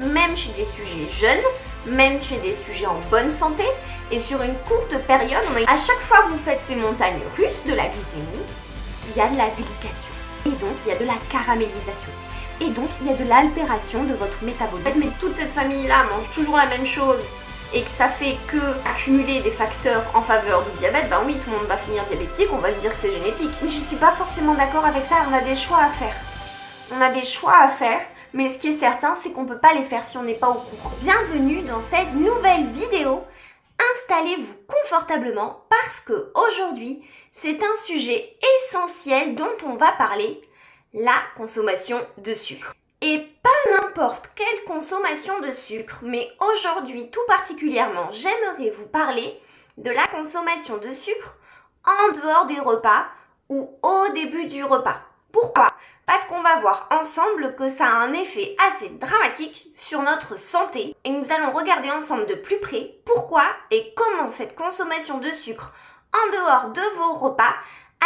même chez des sujets jeunes, même chez des sujets en bonne santé, et sur une courte période, à chaque fois que vous faites ces montagnes russes de la glycémie, il y a de la glycation, et donc il y a de la caramélisation, et donc il y a de l'altération de votre métabolisme. Mais toute cette famille-là mange toujours la même chose, et que ça fait que accumuler des facteurs en faveur du diabète, ben oui, tout le monde va finir diabétique, on va se dire que c'est génétique. Mais je suis pas forcément d'accord avec ça, on a des choix à faire. On a des choix à faire, mais ce qui est certain, c'est qu'on peut pas les faire si on n'est pas au courant. Bienvenue dans cette nouvelle vidéo. Installez-vous confortablement parce que aujourd'hui, c'est un sujet essentiel dont on va parler, la consommation de sucre. Et pas n'importe quelle consommation de sucre, mais aujourd'hui tout particulièrement, j'aimerais vous parler de la consommation de sucre en dehors des repas ou au début du repas. Pourquoi ? Parce qu'on va voir ensemble que ça a un effet assez dramatique sur notre santé et nous allons regarder ensemble de plus près pourquoi et comment cette consommation de sucre en dehors de vos repas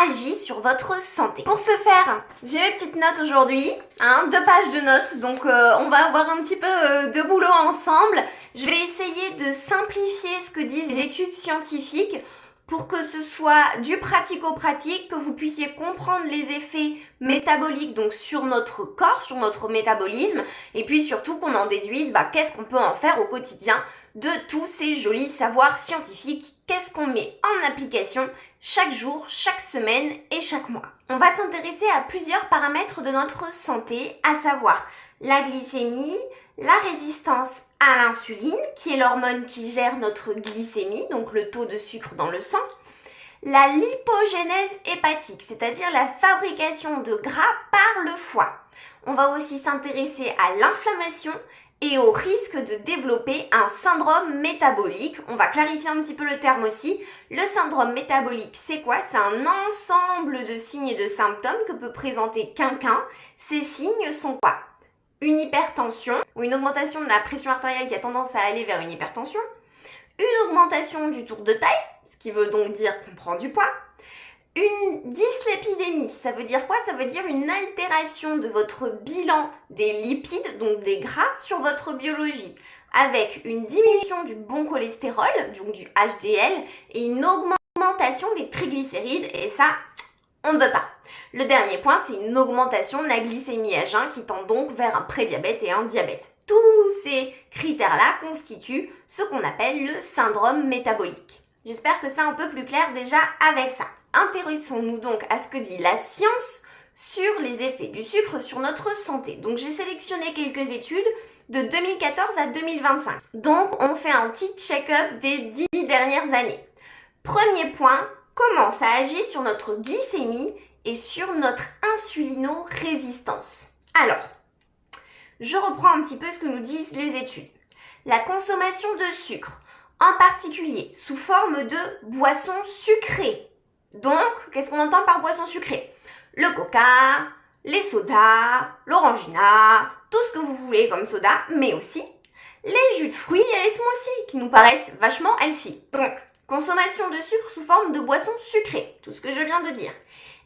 agit sur votre santé. Pour ce faire, j'ai mes petites notes aujourd'hui, 2 pages de notes, donc on va avoir un petit peu de boulot ensemble. Je vais essayer de simplifier ce que disent les études scientifiques pour que ce soit du pratico-pratique, que vous puissiez comprendre les effets métaboliques donc sur notre corps, sur notre métabolisme, et puis surtout qu'on en déduise qu'est-ce qu'on peut en faire au quotidien de tous ces jolis savoirs scientifiques, qu'est-ce qu'on met en application chaque jour, chaque semaine et chaque mois. On va s'intéresser à plusieurs paramètres de notre santé, à savoir la glycémie, la résistance à l'insuline, qui est l'hormone qui gère notre glycémie, donc le taux de sucre dans le sang, la lipogénèse hépatique, c'est-à-dire la fabrication de gras par le foie. On va aussi s'intéresser à l'inflammation et au risque de développer un syndrome métabolique. On va clarifier un petit peu le terme aussi. Le syndrome métabolique, c'est quoi ? C'est un ensemble de signes et de symptômes que peut présenter quelqu'un. Ces signes sont quoi ? Une hypertension ou une augmentation de la pression artérielle qui a tendance à aller vers une hypertension, une augmentation du tour de taille, ce qui veut donc dire qu'on prend du poids, une dyslipidémie, ça veut dire quoi ? Ça veut dire une altération de votre bilan des lipides, donc des gras, sur votre biologie, avec une diminution du bon cholestérol, donc du HDL, et une augmentation des triglycérides, et ça, on ne veut pas. Le dernier point, c'est une augmentation de la glycémie à jeun qui tend donc vers un prédiabète et un diabète. Tous ces critères-là constituent ce qu'on appelle le syndrome métabolique. J'espère que c'est un peu plus clair déjà avec ça. Intéressons-nous donc à ce que dit la science sur les effets du sucre sur notre santé. Donc j'ai sélectionné quelques études de 2014 à 2025. Donc on fait un petit check-up des 10 dernières années. Premier point, comment ça agit sur notre glycémie et sur notre insulino-résistance. Alors, je reprends un petit peu ce que nous disent les études. La consommation de sucre, en particulier sous forme de boissons sucrées. Donc, qu'est-ce qu'on entend par boissons sucrées ? Le coca, les sodas, l'orangina, tout ce que vous voulez comme soda, mais aussi les jus de fruits et les smoothies qui nous paraissent vachement healthy. Donc, consommation de sucre sous forme de boissons sucrées, tout ce que je viens de dire.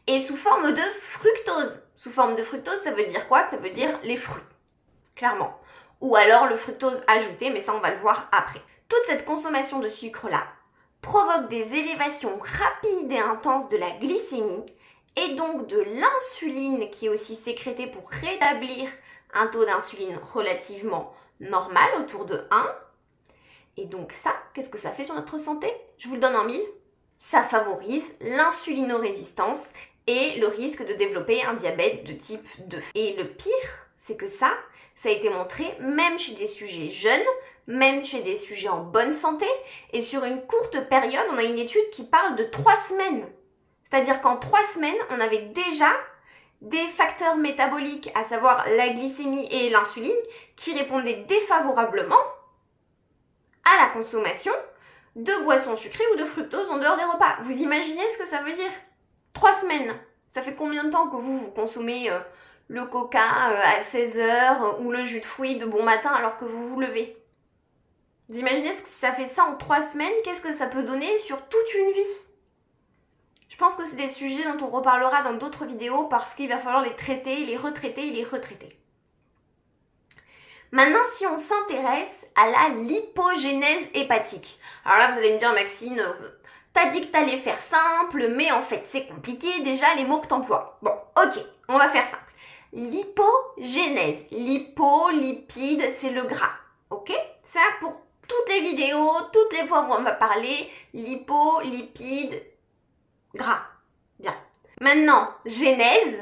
Et sous forme de fructose. Sous forme de fructose, ça veut dire quoi ? Ça veut dire les fruits, clairement. Ou alors le fructose ajouté, mais ça on va le voir après. Toute cette consommation de sucre-là provoque des élévations rapides et intenses de la glycémie et donc de l'insuline qui est aussi sécrétée pour rétablir un taux d'insuline relativement normal, autour de 1. Et donc ça, qu'est-ce que ça fait sur notre santé ? Je vous le donne en mille. Ça favorise l'insulinorésistance et le risque de développer un diabète de type 2. Et le pire, c'est que ça a été montré même chez des sujets jeunes, même chez des sujets en bonne santé, et sur une courte période, on a une étude qui parle de 3 semaines. C'est-à-dire qu'en 3 semaines, on avait déjà des facteurs métaboliques, à savoir la glycémie et l'insuline, qui répondaient défavorablement à la consommation de boissons sucrées ou de fructose en dehors des repas. Vous imaginez ce que ça veut dire ? 3 semaines. Ça fait combien de temps que vous consommez le coca à 16h ou le jus de fruits de bon matin alors que vous vous levez ? Vous imaginez ce que ça fait ça en 3 semaines ? Qu'est-ce que ça peut donner sur toute une vie ? Je pense que c'est des sujets dont on reparlera dans d'autres vidéos parce qu'il va falloir les traiter, les retraiter et les retraiter. Maintenant, si on s'intéresse à la lipogénèse hépatique. Alors là, vous allez me dire, Maxine, t'as dit que t'allais faire simple, mais en fait, c'est compliqué déjà les mots que t'emploies. Bon, ok, on va faire simple. Lipogénèse, lipo, lipide, c'est le gras, ok? Ça, pour toutes les vidéos, toutes les fois où on va parler, lipo, lipide, gras. Bien. Maintenant, génèse.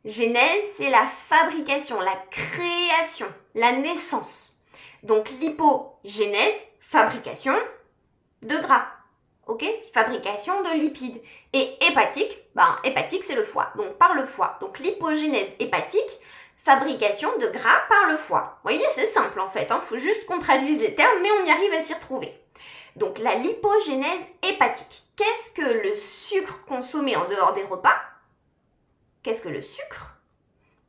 Génèse, c'est la fabrication, la création, la naissance. Donc, lipogénèse, fabrication de gras. Ok? Fabrication de lipides. Et hépatique, hépatique, c'est le foie. Donc, par le foie. Donc, lipogénèse hépatique, fabrication de gras par le foie. Vous voyez, c'est simple en fait. Faut juste qu'on traduise les termes, mais on y arrive à s'y retrouver. Donc, la lipogénèse hépatique. Qu'est-ce que le sucre consommé en dehors des repas? Qu'est-ce que le sucre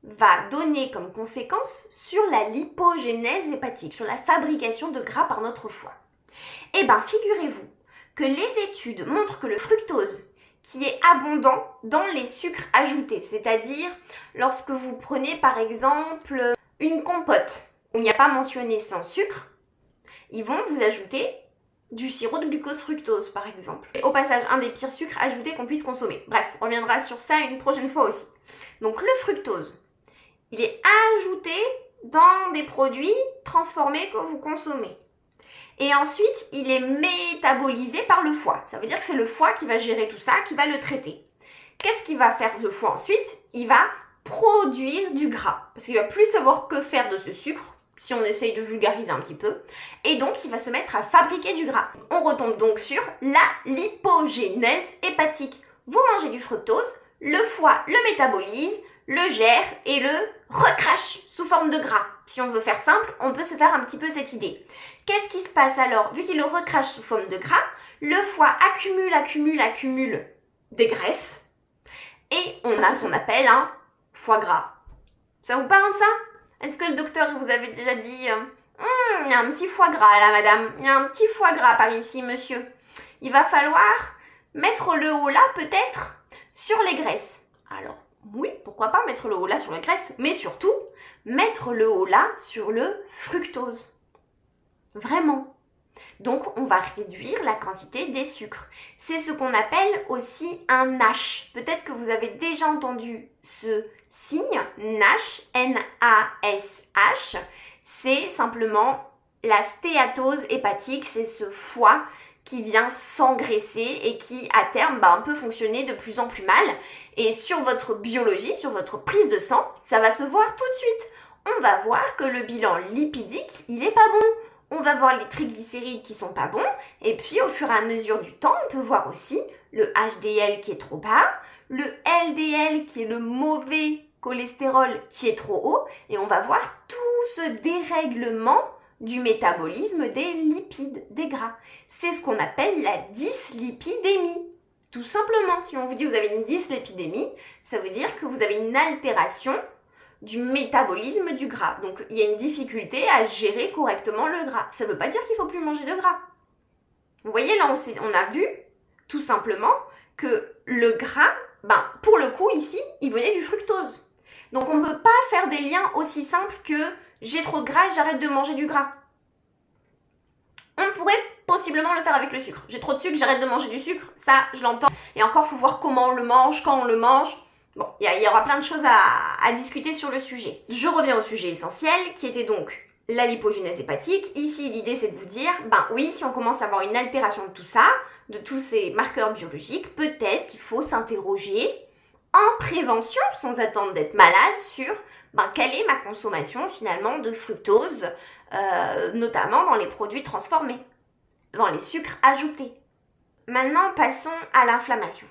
va donner comme conséquence sur la lipogénèse hépatique, sur la fabrication de gras par notre foie? Eh bien, figurez-vous que les études montrent que le fructose, qui est abondant dans les sucres ajoutés, c'est-à-dire lorsque vous prenez par exemple une compote où il n'y a pas mentionné sans sucre, ils vont vous ajouter du sirop de glucose fructose par exemple. Et au passage, un des pires sucres ajoutés qu'on puisse consommer. Bref, on reviendra sur ça une prochaine fois aussi. Donc le fructose, il est ajouté dans des produits transformés que vous consommez. Et ensuite, il est métabolisé par le foie. Ça veut dire que c'est le foie qui va gérer tout ça, qui va le traiter. Qu'est-ce qu'il va faire le foie ensuite? Il va produire du gras. Parce qu'il va plus savoir que faire de ce sucre, si on essaye de vulgariser un petit peu. Et donc, il va se mettre à fabriquer du gras. On retombe donc sur la lipogénèse hépatique. Vous mangez du fructose, le foie le métabolise, le gère et le recrache sous forme de gras. Si on veut faire simple, on peut se faire un petit peu cette idée. Qu'est-ce qui se passe alors? Vu qu'il le recrache sous forme de gras, le foie accumule des graisses et on a ce qu'on appelle un foie gras. Ça vous parle ça? Est-ce que le docteur vous avait déjà dit il y a un petit foie gras là madame, il y a un petit foie gras par ici monsieur. Il va falloir mettre le haut là peut-être sur les graisses. Alors oui, pourquoi pas mettre le haut là sur les graisses, mais surtout mettre le haut là sur le fructose. Vraiment. Donc, on va réduire la quantité des sucres. C'est ce qu'on appelle aussi un NASH. Peut-être que vous avez déjà entendu ce signe, NASH, N-A-S-H. C'est simplement la stéatose hépatique, c'est ce foie qui vient s'engraisser et qui, à terme, peut fonctionner de plus en plus mal. Et sur votre biologie, sur votre prise de sang, ça va se voir tout de suite. On va voir que le bilan lipidique, il est pas bon. On va voir les triglycérides qui sont pas bons, et puis au fur et à mesure du temps, on peut voir aussi le HDL qui est trop bas, le LDL qui est le mauvais cholestérol qui est trop haut, et on va voir tout ce dérèglement du métabolisme des lipides, des gras. C'est ce qu'on appelle la dyslipidémie. Tout simplement, si on vous dit que vous avez une dyslipidémie, ça veut dire que vous avez une altération du métabolisme du gras. Donc, il y a une difficulté à gérer correctement le gras. Ça ne veut pas dire qu'il ne faut plus manger de gras. Vous voyez, là, on a vu tout simplement que le gras, pour le coup, ici, il venait du fructose. Donc, on ne peut pas faire des liens aussi simples que j'ai trop de gras et j'arrête de manger du gras. On pourrait possiblement le faire avec le sucre. J'ai trop de sucre, j'arrête de manger du sucre. Ça, je l'entends. Et encore, il faut voir comment on le mange, quand on le mange. Bon, il y aura plein de choses à discuter sur le sujet. Je reviens au sujet essentiel, qui était donc la lipogénèse hépatique. Ici, l'idée, c'est de vous dire, oui, si on commence à avoir une altération de tout ça, de tous ces marqueurs biologiques, peut-être qu'il faut s'interroger en prévention, sans attendre d'être malade, sur quelle est ma consommation, finalement, de fructose, notamment dans les produits transformés, dans les sucres ajoutés. Maintenant, passons à l'inflammation.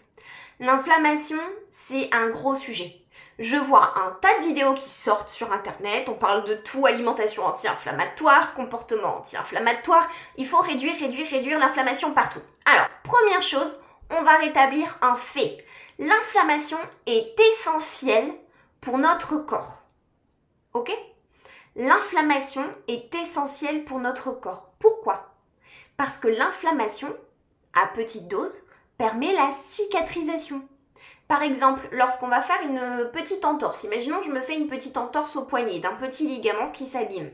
L'inflammation, c'est un gros sujet. Je vois un tas de vidéos qui sortent sur internet, on parle de tout, alimentation anti-inflammatoire, comportement anti-inflammatoire, il faut réduire l'inflammation partout. Alors, première chose, on va rétablir un fait. L'inflammation est essentielle pour notre corps. Ok? L'inflammation est essentielle pour notre corps. Pourquoi? Parce que l'inflammation, à petite dose, permet la cicatrisation, Par exemple, lorsqu'on va faire une petite entorse, imaginons que je me fais une petite entorse au poignet d'un petit ligament qui s'abîme.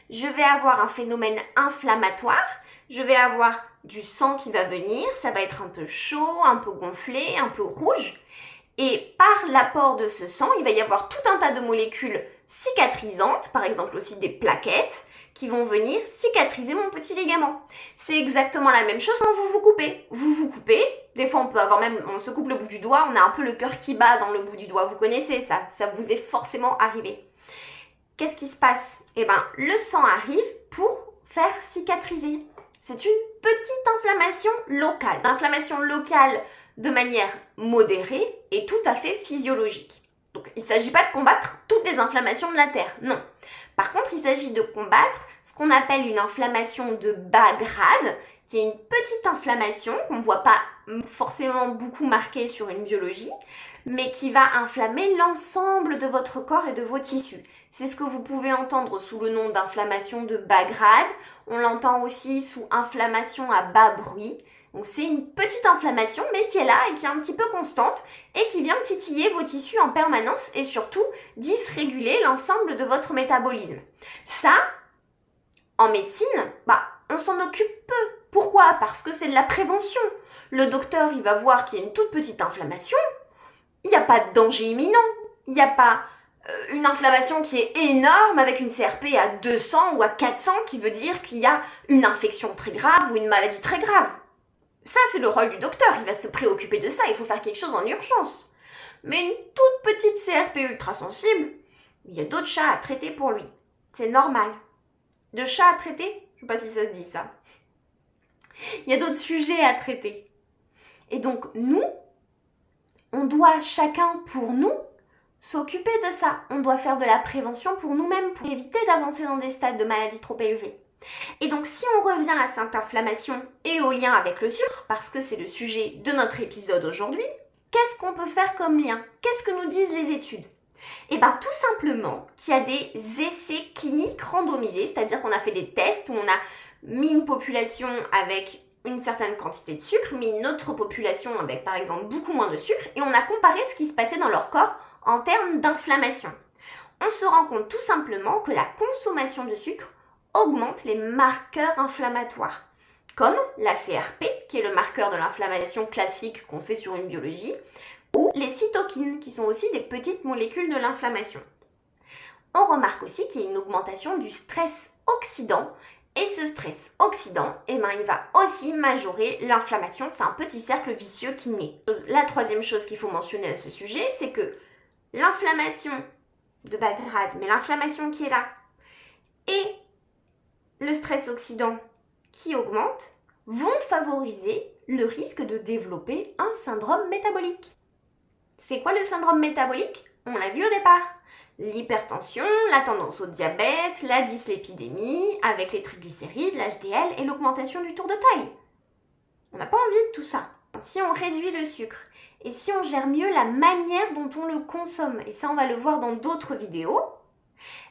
Je vais avoir un phénomène inflammatoire, je vais avoir du sang qui va venir, ça va être un peu chaud, un peu gonflé, un peu rouge. Et par l'apport de ce sang, il va y avoir tout un tas de molécules cicatrisantes, par exemple aussi des plaquettes, qui vont venir cicatriser mon petit ligament. C'est exactement la même chose quand vous vous coupez. Vous vous coupez, des fois on peut avoir même, on se coupe le bout du doigt, on a un peu le cœur qui bat dans le bout du doigt. Vous connaissez ça, ça vous est forcément arrivé. Qu'est-ce qui se passe? Eh bien, le sang arrive pour faire cicatriser. C'est une petite inflammation locale. L'inflammation locale de manière modérée est tout à fait physiologique. Donc, il ne s'agit pas de combattre toutes les inflammations de la Terre, non. Par contre, il s'agit de combattre ce qu'on appelle une inflammation de bas grade, qui est une petite inflammation qu'on ne voit pas forcément beaucoup marquée sur une biologie, mais qui va inflammer l'ensemble de votre corps et de vos tissus. C'est ce que vous pouvez entendre sous le nom d'inflammation de bas grade. On l'entend aussi sous inflammation à bas bruit. Donc c'est une petite inflammation, mais qui est là et qui est un petit peu constante et qui vient titiller vos tissus en permanence et surtout dysréguler l'ensemble de votre métabolisme. Ça, en médecine, on s'en occupe peu. Pourquoi? Parce que c'est de la prévention. Le docteur, il va voir qu'il y a une toute petite inflammation. Il n'y a pas de danger imminent. Il n'y a pas une inflammation qui est énorme avec une CRP à 200 ou à 400 qui veut dire qu'il y a une infection très grave ou une maladie très grave. Ça, c'est le rôle du docteur, il va se préoccuper de ça, il faut faire quelque chose en urgence. Mais une toute petite CRP ultra sensible, il y a d'autres chats à traiter pour lui. C'est normal. De chats à traiter? Je ne sais pas si ça se dit ça. Il y a d'autres sujets à traiter. Et donc, nous, on doit chacun pour nous s'occuper de ça. On doit faire de la prévention pour nous-mêmes, pour éviter d'avancer dans des stades de maladie trop élevés. Et donc si on revient à cette inflammation et au lien avec le sucre, parce que c'est le sujet de notre épisode aujourd'hui, qu'est-ce qu'on peut faire comme lien? Qu'est-ce que nous disent les études? Eh bien tout simplement qu'il y a des essais cliniques randomisés, c'est-à-dire qu'on a fait des tests où on a mis une population avec une certaine quantité de sucre, mis une autre population avec par exemple beaucoup moins de sucre, et on a comparé ce qui se passait dans leur corps en termes d'inflammation. On se rend compte tout simplement que la consommation de sucre augmente les marqueurs inflammatoires, comme la CRP, qui est le marqueur de l'inflammation classique qu'on fait sur une biologie, ou les cytokines, qui sont aussi des petites molécules de l'inflammation. On remarque aussi qu'il y a une augmentation du stress oxydant, et ce stress oxydant, il va aussi majorer l'inflammation. C'est un petit cercle vicieux qui naît. La troisième chose qu'il faut mentionner à ce sujet, c'est que l'inflammation de bas grade, mais l'inflammation qui est là, et le stress oxydant qui augmente vont favoriser le risque de développer un syndrome métabolique. C'est quoi le syndrome métabolique? On l'a vu au départ. L'hypertension, la tendance au diabète, la dyslipidémie, avec les triglycérides, l'HDL et l'augmentation du tour de taille. On n'a pas envie de tout ça. Si on réduit le sucre et si on gère mieux la manière dont on le consomme, et ça on va le voir dans d'autres vidéos,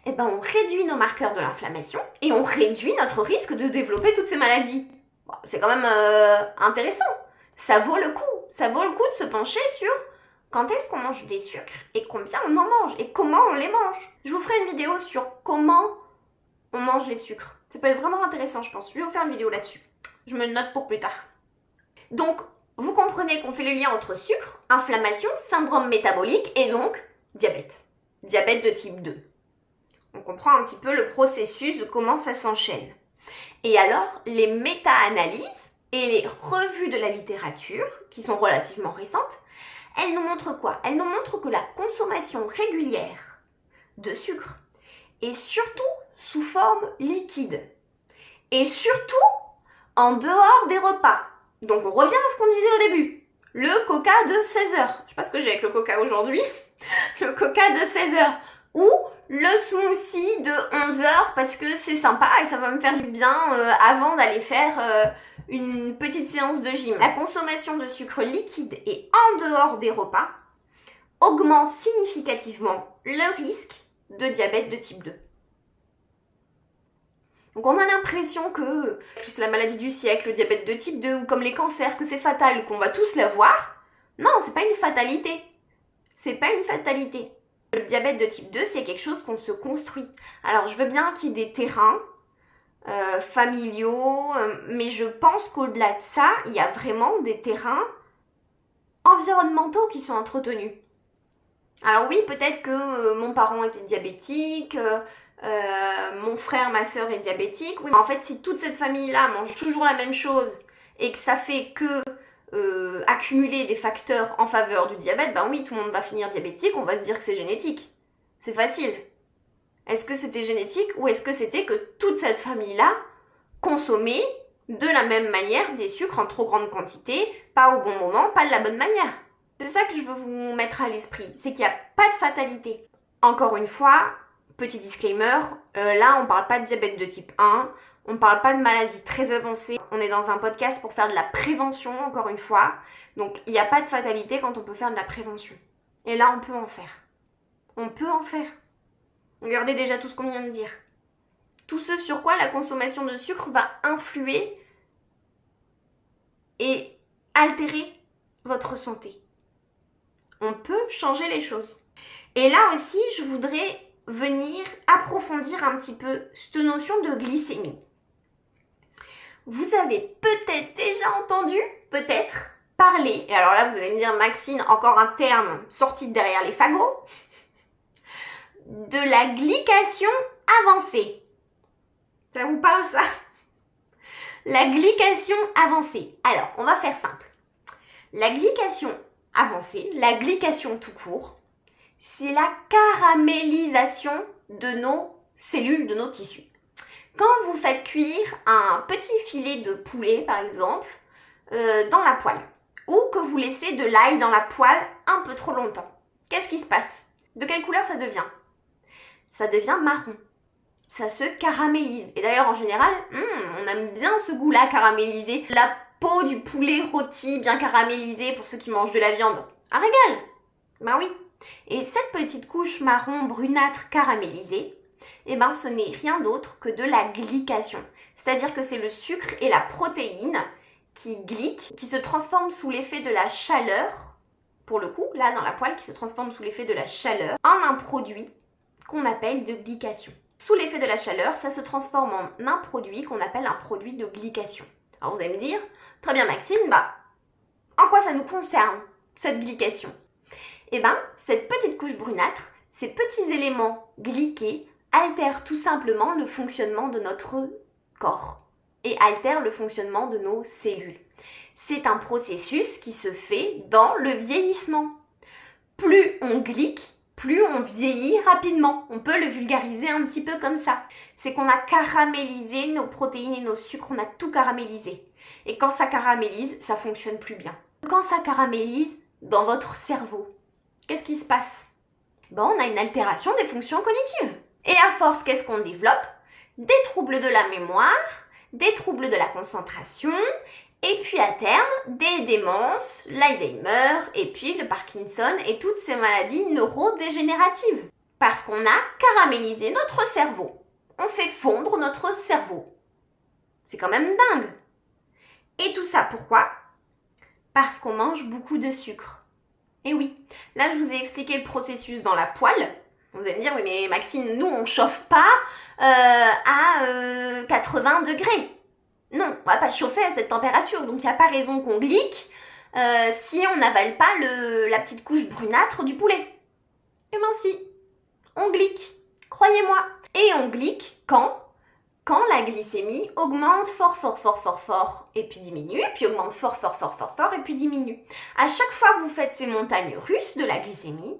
on réduit nos marqueurs de l'inflammation et on réduit notre risque de développer toutes ces maladies. Bon, c'est quand même intéressant. Ça vaut le coup. Ça vaut le coup de se pencher sur quand est-ce qu'on mange des sucres et combien on en mange et comment on les mange. Je vous ferai une vidéo sur comment on mange les sucres. Ça peut être vraiment intéressant, je pense. Je vais vous faire une vidéo là-dessus. Je me le note pour plus tard. Donc, vous comprenez qu'on fait le lien entre sucre, inflammation, syndrome métabolique et donc diabète. Diabète de type 2. On comprend un petit peu le processus de comment ça s'enchaîne. Et alors, les méta-analyses et les revues de la littérature, qui sont relativement récentes, elles nous montrent quoi? Elles nous montrent que la consommation régulière de sucre est surtout sous forme liquide. Et surtout en dehors des repas. Donc on revient à ce qu'on disait au début. Le coca de 16 heures. Je sais pas ce que j'ai avec le coca aujourd'hui. Le coca de 16 heures. Ou le smoothie de 11 heures parce que c'est sympa et ça va me faire du bien avant d'aller faire une petite séance de gym. La consommation de sucre liquide et en dehors des repas augmente significativement le risque de diabète de type 2. Donc on a l'impression que c'est la maladie du siècle, le diabète de type 2 ou comme les cancers, que c'est fatal, qu'on va tous l'avoir. Non, c'est pas une fatalité. c'est pas une fatalité. Le diabète de type 2, c'est quelque chose qu'on se construit. Alors, je veux bien qu'il y ait des terrains familiaux, mais je pense qu'au-delà de ça, il y a vraiment des terrains environnementaux qui sont entretenus. Alors oui, peut-être que mon parent était diabétique, mon frère, ma soeur est diabétique. Oui, mais en fait, si toute cette famille-là mange toujours la même chose et que ça fait que accumuler des facteurs en faveur du diabète, ben oui, tout le monde va finir diabétique, on va se dire que c'est génétique. C'est facile. Est-ce que c'était génétique ou est-ce que c'était que toute cette famille-là consommait de la même manière des sucres en trop grande quantité, pas au bon moment, pas de la bonne manière? C'est ça que je veux vous mettre à l'esprit, c'est qu'il n'y a pas de fatalité. Encore une fois, petit disclaimer, là on parle pas de diabète de type 1, on parle pas de maladies très avancées, on est dans un podcast pour faire de la prévention, encore une fois, donc il n'y a pas de fatalité quand on peut faire de la prévention. Et là on peut en faire. On peut en faire. Regardez déjà tout ce qu'on vient de dire. Tout ce sur quoi la consommation de sucre va influer et altérer votre santé. On peut changer les choses. Et là aussi, je voudrais venir approfondir un petit peu cette notion de glycémie. Vous avez peut-être déjà entendu, parler, et alors là vous allez me dire Maxine, encore un terme sorti de derrière les fagots, de la glycation avancée. Ça vous parle ça? La glycation avancée. Alors, on va faire simple. La glycation avancée, la glycation tout court, c'est la caramélisation de nos cellules, de nos tissus. Quand vous faites cuire un petit filet de poulet, par exemple, dans la poêle, ou que vous laissez de l'ail dans la poêle un peu trop longtemps, qu'est-ce qui se passe? De quelle couleur ça devient? Ça devient marron. Ça se caramélise. Et d'ailleurs, en général, on aime bien ce goût-là caramélisé. La peau du poulet rôti, bien caramélisée pour ceux qui mangent de la viande. Un régal! Ben oui. Et cette petite couche marron brunâtre caramélisée, eh ben, ce n'est rien d'autre que de la glycation. C'est-à-dire que c'est le sucre et la protéine qui glyquent, qui se transforment sous l'effet de la chaleur, pour le coup, là dans la poêle, qui se transforme sous l'effet de la chaleur, en un produit qu'on appelle de glycation. Sous l'effet de la chaleur, ça se transforme en un produit qu'on appelle un produit de glycation. Alors vous allez me dire, très bien Maxine, en quoi ça nous concerne, cette glycation? Eh bien, cette petite couche brunâtre, ces petits éléments glyqués, altèrent tout simplement le fonctionnement de notre corps et altèrent le fonctionnement de nos cellules. C'est un processus qui se fait dans le vieillissement. Plus on glyque, plus on vieillit rapidement. On peut le vulgariser un petit peu comme ça. C'est qu'on a caramélisé nos protéines et nos sucres, on a tout caramélisé. Et quand ça caramélise, ça fonctionne plus bien. Quand ça caramélise dans votre cerveau, qu'est-ce qui se passe? On a une altération des fonctions cognitives. Et à force, qu'est-ce qu'on développe? Des troubles de la mémoire, des troubles de la concentration, et puis à terme, des démences, l'Alzheimer, et puis le Parkinson, et toutes ces maladies neurodégénératives. Parce qu'on a caramélisé notre cerveau. On fait fondre notre cerveau. C'est quand même dingue. Et tout ça, pourquoi? Parce qu'on mange beaucoup de sucre. Et oui, là je vous ai expliqué le processus dans la poêle. Vous allez me dire, oui mais Maxine, nous on chauffe pas à 80 degrés. Non, on va pas chauffer à cette température, donc il n'y a pas raison qu'on glyque si on n'avale pas la petite couche brunâtre du poulet. Eh ben si, on glyque, croyez-moi. Et on glyque quand la glycémie augmente fort, et puis diminue, puis augmente fort, et puis diminue. À chaque fois que vous faites ces montagnes russes de la glycémie,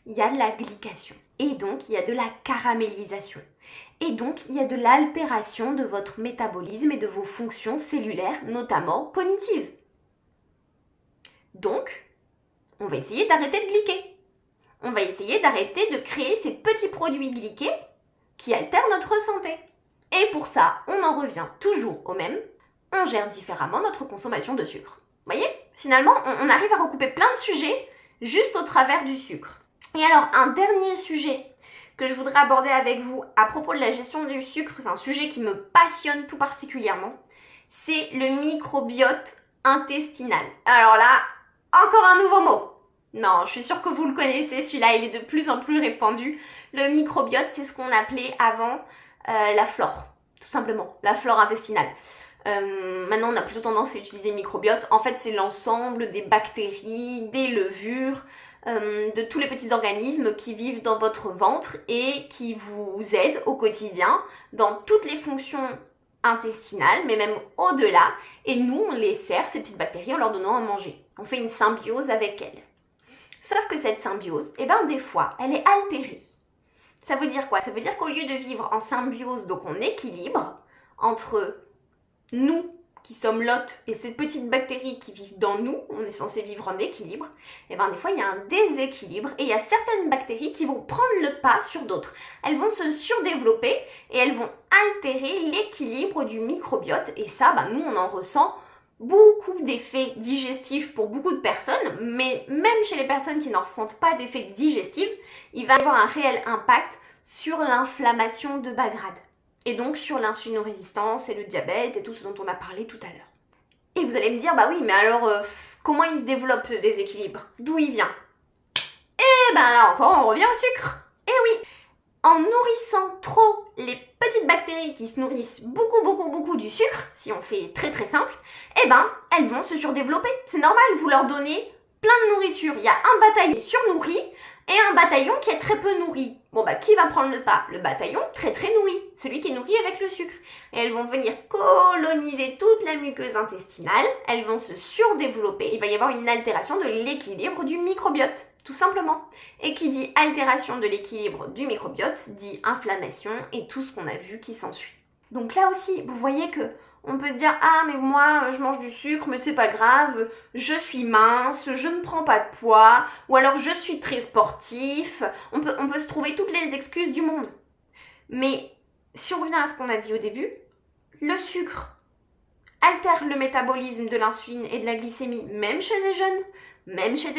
il y a de la glycation. Et donc, il y a de la caramélisation. Et donc, il y a de l'altération de votre métabolisme et de vos fonctions cellulaires, notamment cognitives. Donc, on va essayer d'arrêter de glyquer. On va essayer d'arrêter de créer ces petits produits glyqués qui altèrent notre santé. Et pour ça, on en revient toujours au même. On gère différemment notre consommation de sucre. Vous voyez, finalement, on arrive à recouper plein de sujets juste au travers du sucre. Et alors, un dernier sujet que je voudrais aborder avec vous à propos de la gestion du sucre, c'est un sujet qui me passionne tout particulièrement, c'est le microbiote intestinal. Alors là, encore un nouveau mot. Non, je suis sûre que vous le connaissez, celui-là, il est de plus en plus répandu. Le microbiote, c'est ce qu'on appelait avant la flore, tout simplement, la flore intestinale. Maintenant, on a plutôt tendance à utiliser microbiote. En fait, c'est l'ensemble des bactéries, des levures, de tous les petits organismes qui vivent dans votre ventre et qui vous aident au quotidien dans toutes les fonctions intestinales, mais même au-delà. Et nous, on les sert, ces petites bactéries, en leur donnant à manger. On fait une symbiose avec elles. Sauf que cette symbiose, des fois, elle est altérée. Ça veut dire quoi? Ça veut dire qu'au lieu de vivre en symbiose, donc en équilibre, entre nous, qui sommes l'hôte, et ces petites bactéries qui vivent dans nous, on est censé vivre en équilibre, des fois, il y a un déséquilibre, et il y a certaines bactéries qui vont prendre le pas sur d'autres. Elles vont se surdévelopper, et elles vont altérer l'équilibre du microbiote, et ça, nous, on en ressent beaucoup d'effets digestifs pour beaucoup de personnes, mais même chez les personnes qui n'en ressentent pas d'effets digestifs, il va y avoir un réel impact sur l'inflammation de bas grade. Et donc sur l'insulinorésistance et le diabète et tout ce dont on a parlé tout à l'heure. Et vous allez me dire, oui, mais alors, comment il se développe ce déséquilibre? D'où il vient? Là encore, on revient au sucre. Eh oui, en nourrissant trop les petites bactéries qui se nourrissent beaucoup du sucre, si on fait très très simple, elles vont se surdévelopper. C'est normal, vous leur donnez plein de nourriture. Il y a un bataillon surnourri et un bataillon qui est très peu nourri. Qui va prendre le pas? Le bataillon très nourri, celui qui est nourri avec le sucre. Et elles vont venir coloniser toute la muqueuse intestinale, elles vont se surdévelopper, il va y avoir une altération de l'équilibre du microbiote, tout simplement. Et qui dit altération de l'équilibre du microbiote, dit inflammation et tout ce qu'on a vu qui s'ensuit. Donc là aussi, vous voyez que on peut se dire « Ah, mais moi, je mange du sucre, mais c'est pas grave, je suis mince, je ne prends pas de poids, ou alors je suis très sportif. » On peut se trouver toutes les excuses du monde. Mais si on revient à ce qu'on a dit au début, le sucre altère le métabolisme de l'insuline et de la glycémie, même chez des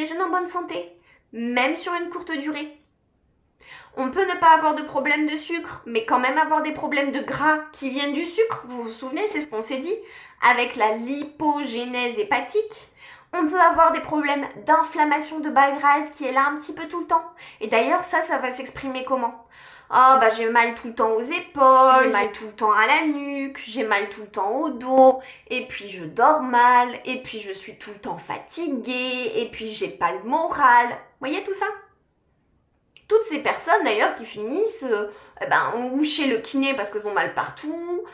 jeunes en bonne santé, même sur une courte durée. On peut ne pas avoir de problème de sucre, mais quand même avoir des problèmes de gras qui viennent du sucre. Vous vous souvenez, c'est ce qu'on s'est dit, avec la lipogénèse hépatique. On peut avoir des problèmes d'inflammation de bas grade qui est là un petit peu tout le temps. Et d'ailleurs, ça va s'exprimer comment? J'ai mal tout le temps aux épaules, j'ai mal tout le temps à la nuque, j'ai mal tout le temps au dos, et puis je dors mal, et puis je suis tout le temps fatiguée, et puis j'ai pas le moral. Vous voyez tout ça? Toutes ces personnes d'ailleurs qui finissent ou chez le kiné parce qu'elles ont mal partout,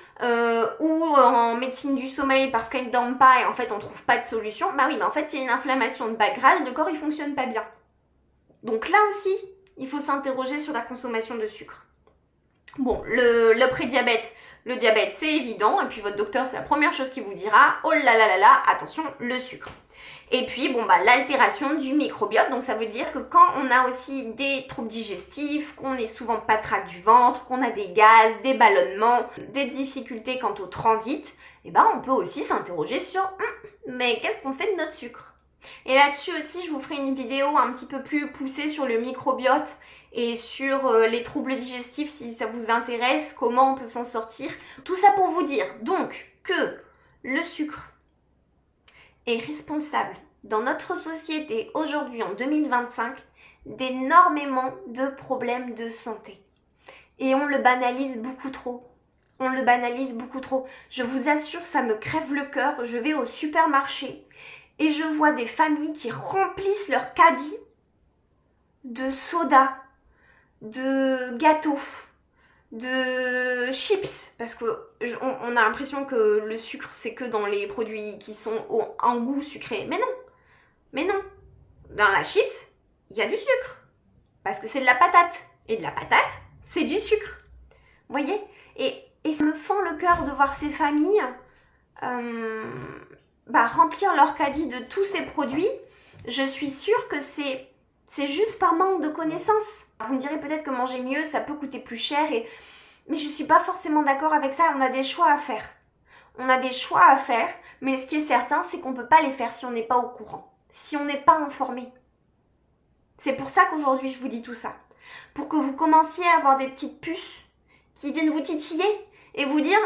ou en médecine du sommeil parce qu'elles ne dorment pas et en fait on trouve pas de solution. Oui, mais en fait c'est une inflammation de bas grade, le corps il fonctionne pas bien. Donc là aussi, il faut s'interroger sur la consommation de sucre. Bon, le prédiabète, le diabète c'est évident, et puis votre docteur c'est la première chose qu'il vous dira, oh là là, attention, le sucre. Et puis, l'altération du microbiote, donc ça veut dire que quand on a aussi des troubles digestifs, qu'on est souvent patraque du ventre, qu'on a des gaz, des ballonnements, des difficultés quant au transit, on peut aussi s'interroger sur mais qu'est-ce qu'on fait de notre sucre? Et là-dessus aussi, je vous ferai une vidéo un petit peu plus poussée sur le microbiote et sur les troubles digestifs si ça vous intéresse, comment on peut s'en sortir. Tout ça pour vous dire donc que le sucre est responsable dans notre société aujourd'hui en 2025 d'énormément de problèmes de santé. Et on le banalise beaucoup trop. Je vous assure, ça me crève le cœur. Je vais au supermarché et je vois des familles qui remplissent leur caddie de soda, de gâteaux, de chips, parce qu'on a l'impression que le sucre c'est que dans les produits qui sont en goût sucré, mais non, dans la chips il y a du sucre, parce que c'est de la patate, et de la patate c'est du sucre, vous voyez, et ça me fend le cœur de voir ces familles remplir leur caddie de tous ces produits. Je suis sûre que c'est juste par manque de connaissances. Vous me direz peut-être que manger mieux, ça peut coûter plus cher, mais je ne suis pas forcément d'accord avec ça. On a des choix à faire. Mais ce qui est certain, c'est qu'on ne peut pas les faire si on n'est pas au courant, si on n'est pas informé. C'est pour ça qu'aujourd'hui, je vous dis tout ça. Pour que vous commenciez à avoir des petites puces qui viennent vous titiller et vous dire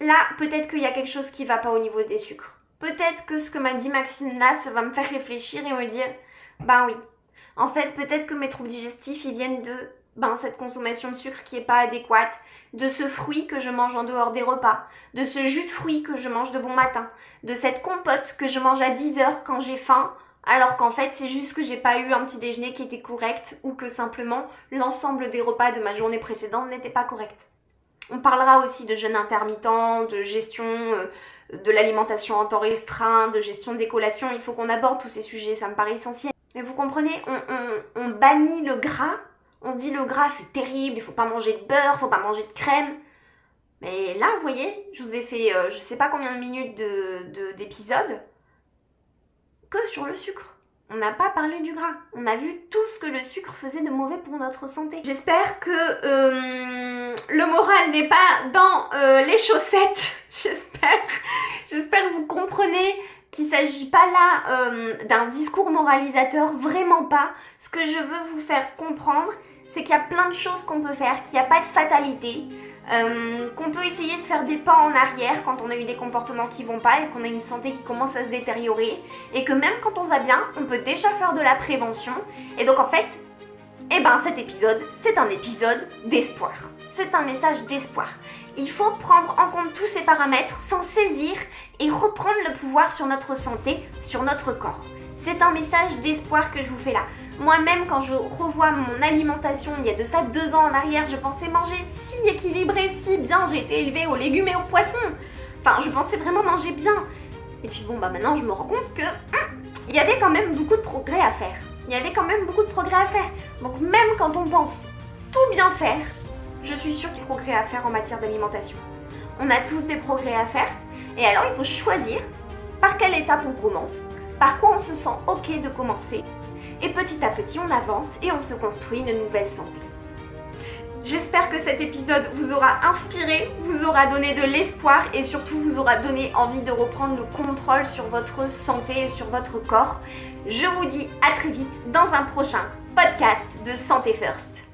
là, peut-être qu'il y a quelque chose qui ne va pas au niveau des sucres. Peut-être que ce que m'a dit Maxime là, ça va me faire réfléchir et me dire Ben oui. En fait, peut-être que mes troubles digestifs, ils viennent de cette consommation de sucre qui est pas adéquate, de ce fruit que je mange en dehors des repas, de ce jus de fruits que je mange de bon matin, de cette compote que je mange à 10h quand j'ai faim, alors qu'en fait, c'est juste que j'ai pas eu un petit déjeuner qui était correct ou que simplement l'ensemble des repas de ma journée précédente n'était pas correct. On parlera aussi de jeûne intermittent, de gestion de l'alimentation en temps restreint, de gestion des collations. Il faut qu'on aborde tous ces sujets, ça me paraît essentiel. Mais vous comprenez, on bannit le gras. On se dit le gras c'est terrible, il faut pas manger de beurre, faut pas manger de crème. Mais là, vous voyez, je vous ai fait je sais pas combien de minutes d'épisode que sur le sucre. On n'a pas parlé du gras. On a vu tout ce que le sucre faisait de mauvais pour notre santé. J'espère que le moral n'est pas dans les chaussettes. J'espère que vous comprenez qu'il ne s'agit pas là d'un discours moralisateur. Vraiment pas. Ce que je veux vous faire comprendre, c'est qu'il y a plein de choses qu'on peut faire, qu'il n'y a pas de fatalité. Qu'on peut essayer de faire des pas en arrière quand on a eu des comportements qui vont pas et qu'on a une santé qui commence à se détériorer, et que même quand on va bien, on peut déjà faire de la prévention. Et donc en fait, cet épisode, c'est un épisode d'espoir. C'est un message d'espoir. Il faut prendre en compte tous ces paramètres, s'en saisir et reprendre le pouvoir sur notre santé, sur notre corps. C'est un message d'espoir que je vous fais là. Moi-même, quand je revois mon alimentation, il y a de ça 2 ans en arrière, je pensais manger si équilibré, si bien. J'ai été élevée aux légumes et aux poissons. Enfin, je pensais vraiment manger bien. Et puis maintenant, je me rends compte que il y avait quand même beaucoup de progrès à faire. Donc même quand on pense tout bien faire, je suis sûre qu'il y a des progrès à faire en matière d'alimentation. On a tous des progrès à faire. Et alors, il faut choisir par quelle étape on commence, par quoi on se sent ok de commencer. Et petit à petit, on avance et on se construit une nouvelle santé. J'espère que cet épisode vous aura inspiré, vous aura donné de l'espoir et surtout vous aura donné envie de reprendre le contrôle sur votre santé et sur votre corps. Je vous dis à très vite dans un prochain podcast de Santé First.